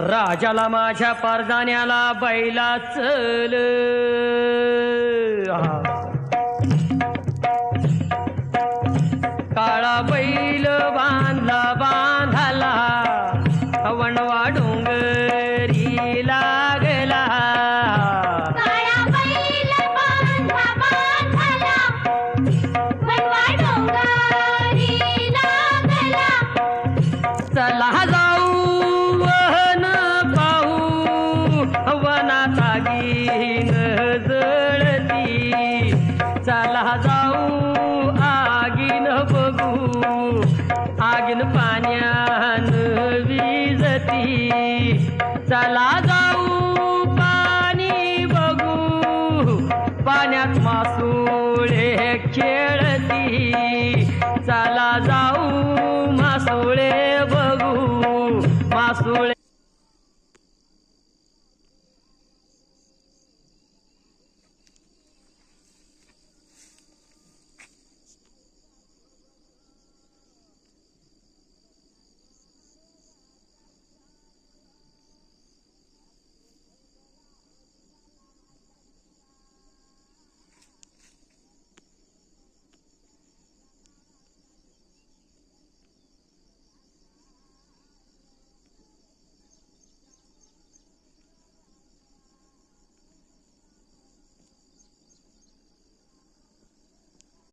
राजाला माझ्या परदान्याला बैला चल काळा बैल बांधला बांधाला वणवा डोंगरी लागला काळा बैल बांधा बांधाला वणवा डोंगरी लागला चला जाऊ वन पाहू वनात आगीन जळती चला जाऊ आगीन बघू आगीन पाण्यान विजती चला जाऊ